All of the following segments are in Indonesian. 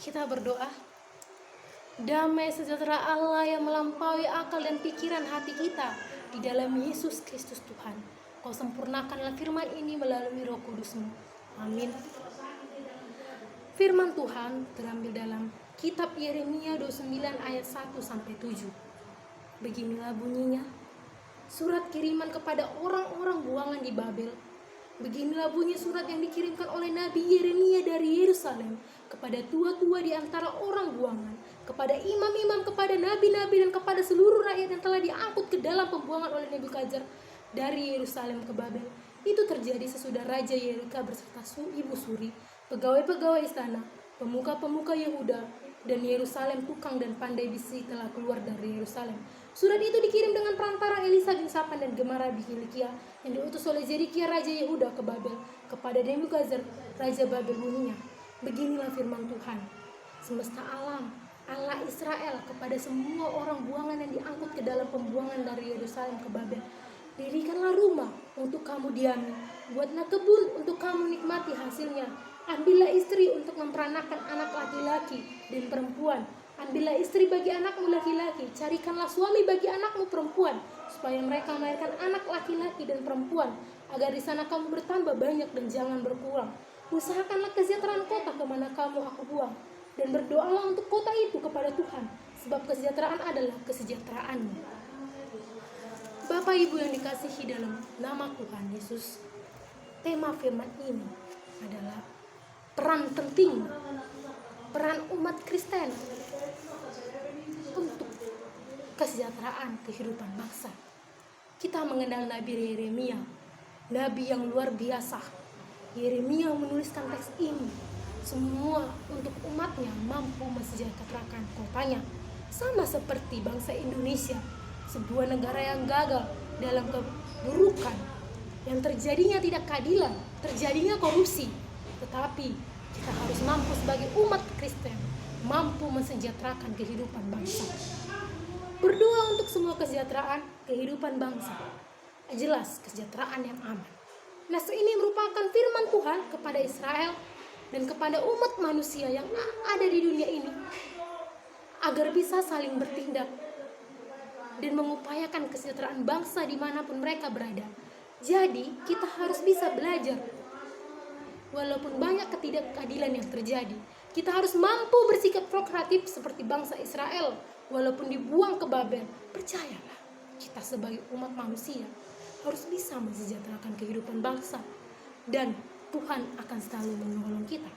Kita berdoa. Damai sejahtera Allah yang melampaui akal dan pikiran hati kita di dalam Yesus Kristus Tuhan, Kau sempurnakanlah firman ini melalui Roh Kudus-Mu. Amin. Firman Tuhan terambil dalam kitab Yeremia 29 ayat 1-7. Beginilah bunyinya. Surat kiriman kepada orang-orang buangan di Babel. Beginilah bunyi surat yang dikirimkan oleh Nabi Yeremia dari Yerusalem kepada tua-tua di antara orang buangan, kepada imam-imam, kepada nabi-nabi, dan kepada seluruh rakyat yang telah diangkut ke dalam pembuangan oleh Nebukadnezar dari Yerusalem ke Babel. Itu terjadi sesudah Raja Yerika berserta ibu suri, pegawai-pegawai istana, pemuka-pemuka Yehuda, dan Yerusalem tukang dan pandai bisi telah keluar dari Yerusalem. Surat itu dikirim dengan perantara Elisa bin Safan dan Gemara bin Hilkiah yang diutus oleh Zedekiah Raja Yehuda ke Babel kepada Nebukadnezar Raja Babel. Bunyinya, beginilah firman Tuhan semesta alam, Allah Israel, kepada semua orang buangan yang diangkut ke dalam pembuangan dari Yerusalem ke Babel. Dirikanlah rumah untuk kamu diami, buatlah kebun untuk kamu nikmati hasilnya. Ambillah istri untuk memperanakan anak laki-laki dan perempuan. Ambillah istri bagi anakmu laki-laki, carikanlah suami bagi anakmu perempuan, supaya mereka melahirkan anak laki-laki dan perempuan, agar di sana kamu bertambah banyak dan jangan berkurang. Usahakanlah kesejahteraan kota kemana kamu aku buang, dan berdoalah untuk kota itu kepada Tuhan, sebab kesejahteraan adalah kesejahteraanmu. Bapak Ibu yang dikasihi dalam nama Tuhan Yesus, tema firman ini adalah peran penting, peran umat Kristen untuk kesejahteraan kehidupan bangsa. Kita mengenal Nabi Yeremia, Nabi yang luar biasa. Yeremia menuliskan teks ini semua untuk umatnya mampu mensejahterakan kotanya. Sama seperti bangsa Indonesia, sebuah negara yang gagal dalam keburukan, yang terjadinya tidak keadilan, terjadinya korupsi. Tetapi kita harus mampu sebagai umat Kristen mampu mensejahterakan kehidupan bangsa. Berdoa untuk semua kesejahteraan kehidupan bangsa. Jelas kesejahteraan yang aman. Nas ini merupakan firman Tuhan kepada Israel dan kepada umat manusia yang ada di dunia ini, agar bisa saling bertindak dan mengupayakan kesejahteraan bangsa dimanapun mereka berada. Jadi kita harus bisa belajar. Walaupun banyak ketidakadilan yang terjadi, kita harus mampu bersikap proaktif seperti bangsa Israel. Walaupun dibuang ke Babel, percayalah, kita sebagai umat manusia harus bisa mensejahterakan kehidupan bangsa, dan Tuhan akan selalu menolong kita.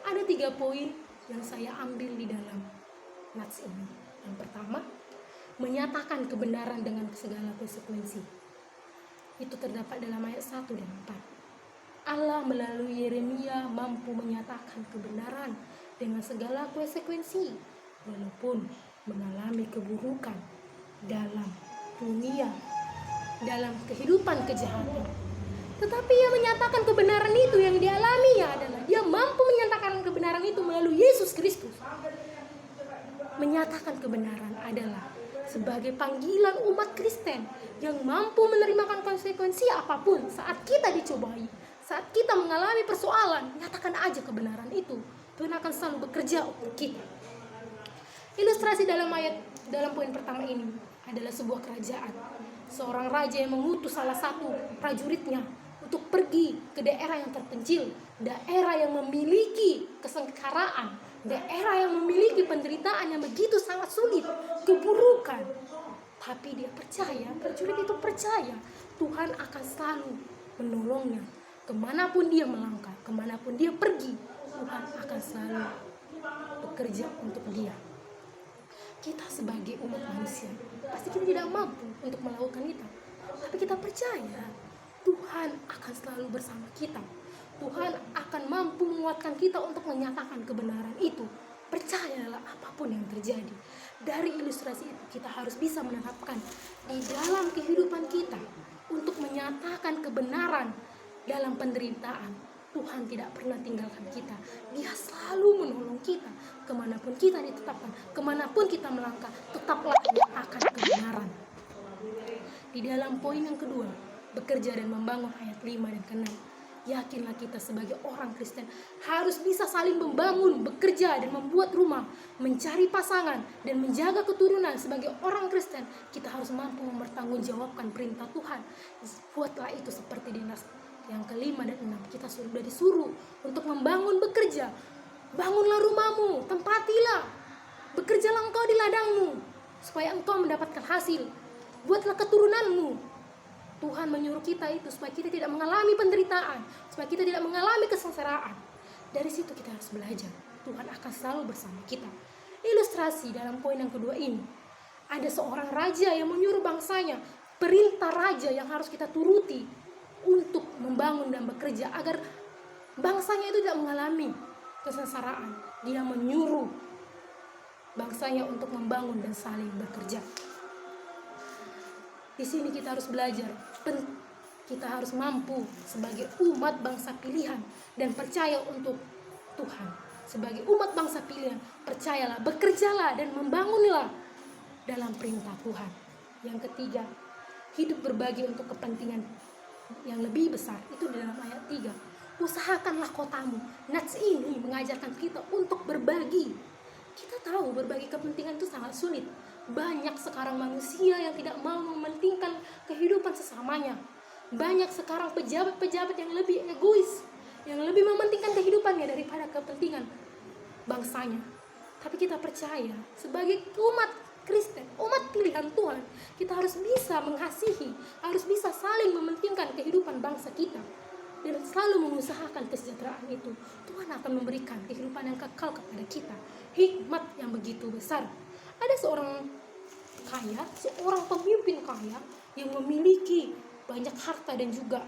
Ada 3 poin yang saya ambil di dalam nats ini. Yang pertama, menyatakan kebenaran dengan segala konsekuensi. Itu terdapat dalam ayat 1 dan 4. Allah melalui Yeremia mampu menyatakan kebenaran dengan segala konsekuensi, walaupun mengalami keburukan dalam dunia, dalam kehidupan kejahatan. Tetapi yang menyatakan kebenaran itu yang dialami adalah dia mampu menyatakan kebenaran itu melalui Yesus Kristus. Menyatakan kebenaran adalah sebagai panggilan umat Kristen yang mampu menerima konsekuensi apapun saat kita dicobai, saat kita mengalami persoalan. Nyatakan aja kebenaran itu. Tuhan akan selalu bekerja untuk kita. Ilustrasi dalam poin pertama ini adalah sebuah kerajaan. Seorang raja yang mengutus salah satu prajuritnya untuk pergi ke daerah yang terpencil, daerah yang memiliki kesengkaraan, daerah yang memiliki penderitaan yang begitu sangat sulit, keburukan. Tapi dia percaya, prajurit itu percaya Tuhan akan selalu menolongnya. Kemanapun dia melangkah, kemanapun dia pergi, Tuhan akan selalu bekerja untuk dia. Kita sebagai umat manusia pasti kita tidak mampu untuk melakukan itu, tapi kita percaya Tuhan akan selalu bersama kita. Tuhan akan mampu menguatkan kita untuk menyatakan kebenaran itu. Percayalah apapun yang terjadi. Dari ilustrasi itu kita harus bisa menerapkan di dalam kehidupan kita untuk menyatakan kebenaran dalam penderitaan. Tuhan tidak pernah tinggalkan kita. Dia selalu menolong kita. Kemanapun kita ditetapkan, kemanapun kita melangkah, tetaplah akan kebenaran. Di dalam poin yang kedua, bekerja dan membangun ayat 5 dan 6. Yakinlah kita sebagai orang Kristen harus bisa saling membangun, bekerja dan membuat rumah, mencari pasangan dan menjaga keturunan. Sebagai orang Kristen kita harus mampu mempertanggungjawabkan perintah Tuhan. Buatlah itu seperti di Nas yang kelima dan 6. Kita sudah disuruh untuk membangun, bekerja. Bangunlah rumahmu, tempatilah, bekerjalah engkau di ladangmu supaya engkau mendapatkan hasil. Buatlah keturunanmu. Tuhan menyuruh kita itu supaya kita tidak mengalami penderitaan, supaya kita tidak mengalami kesengsaraan. Dari situ kita harus belajar. Tuhan akan selalu bersama kita. Ilustrasi dalam poin yang kedua ini, ada seorang raja yang menyuruh bangsanya, perintah raja yang harus kita turuti untuk membangun dan bekerja agar bangsanya itu tidak mengalami kesengsaraan. Dia menyuruh bangsanya untuk membangun dan saling bekerja. Di sini kita harus belajar, kita harus mampu sebagai umat bangsa pilihan dan percaya untuk Tuhan. Sebagai umat bangsa pilihan, percayalah, bekerjalah dan membangunlah dalam perintah Tuhan. Yang ketiga, hidup berbagi untuk kepentingan yang lebih besar. Itu dalam ayat 3. Usahakanlah kotamu. Nats ini mengajarkan kita untuk berbagi. Kita tahu berbagi kepentingan itu sangat sulit. Banyak sekarang manusia yang tidak mau mementingkan kehidupan sesamanya. Banyak sekarang pejabat-pejabat yang lebih egois, yang lebih mementingkan kehidupannya daripada kepentingan bangsanya. Tapi kita percaya sebagai umat Kristen, umat pilihan Tuhan, kita harus bisa mengasihi, harus bisa saling mementingkan kehidupan bangsa kita dan selalu mengusahakan kesejahteraan itu. Tuhan akan memberikan kehidupan yang kekal kepada kita, hikmat yang begitu besar. Ada seorang kaya, seorang pemimpin kaya yang memiliki banyak harta dan juga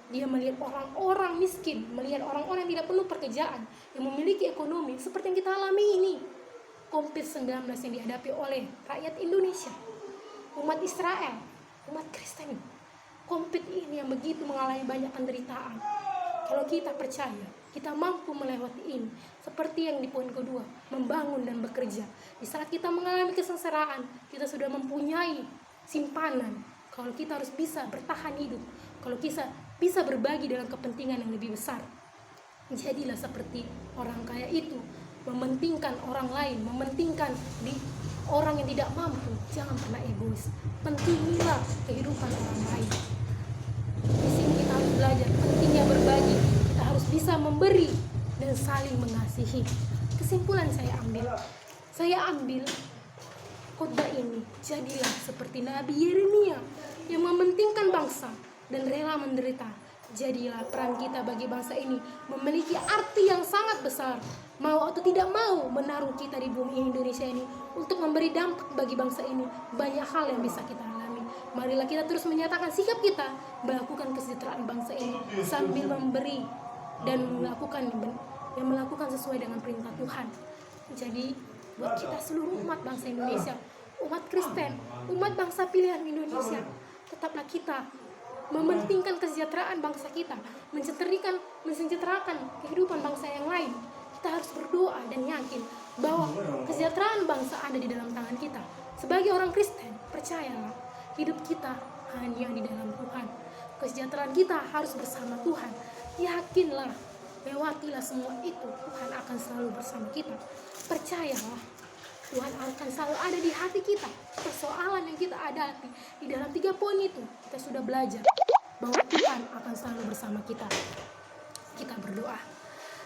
dia melihat orang-orang miskin, melihat orang-orang yang tidak perlu pekerjaan, yang memiliki ekonomi seperti yang kita alami ini. COVID-19 yang dihadapi oleh rakyat Indonesia, umat Israel, umat Kristen. COVID ini yang begitu mengalami banyak penderitaan. Kalau kita percaya, kita mampu melewati ini. Seperti yang di poin kedua, membangun dan bekerja. Di saat kita mengalami kesengsaraan, kita sudah mempunyai simpanan. Kalau kita harus bisa bertahan hidup, kalau kita bisa berbagi dalam kepentingan yang lebih besar. Jadilah seperti orang kaya itu, mementingkan orang lain, mementingkan di orang yang tidak mampu. Jangan pernah egois. Pentingilah kehidupan orang lain. Di sini kita harus belajar pentingnya berbagi. Kita harus bisa memberi dan saling mengasihi. Kesimpulan saya ambil khotbah ini, jadilah seperti Nabi Yeremia yang mementingkan bangsa dan rela menderita. Jadilah peran kita bagi bangsa ini memiliki arti yang sangat besar. Mau atau tidak mau menaruh kita di bumi Indonesia ini untuk memberi dampak bagi bangsa ini. Banyak hal yang bisa kita alami. Marilah kita terus menyatakan sikap kita melakukan kesejahteraan bangsa ini sambil memberi dan melakukan sesuai dengan perintah Tuhan. Jadi buat kita seluruh umat bangsa Indonesia, umat Kristen, umat bangsa pilihan Indonesia, tetaplah kita mementingkan kesejahteraan bangsa kita, mensejahterakan kehidupan bangsa yang lain. Kita harus berdoa dan yakin bahwa kesejahteraan bangsa ada di dalam tangan kita. Sebagai orang Kristen, percayalah, hidup kita hanya di dalam Tuhan. Kesejahteraan kita harus bersama Tuhan. Yakinlah, lewatilah semua itu, Tuhan akan selalu bersama kita. Percayalah, Tuhan akan selalu ada di hati kita. Persoalan yang kita hadapi di dalam 3 poin itu, kita sudah belajar bahwa Tuhan akan selalu bersama kita. Kita berdoa.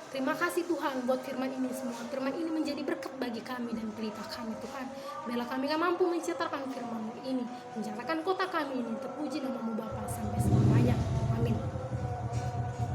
Terima kasih Tuhan buat firman ini semua. Firman ini menjadi berkat bagi kami dan pelita kami Tuhan. Biarlah kami mampu mencetakkan firman ini, menjadikan kota kami ini terpuji nama-Mu Bapa.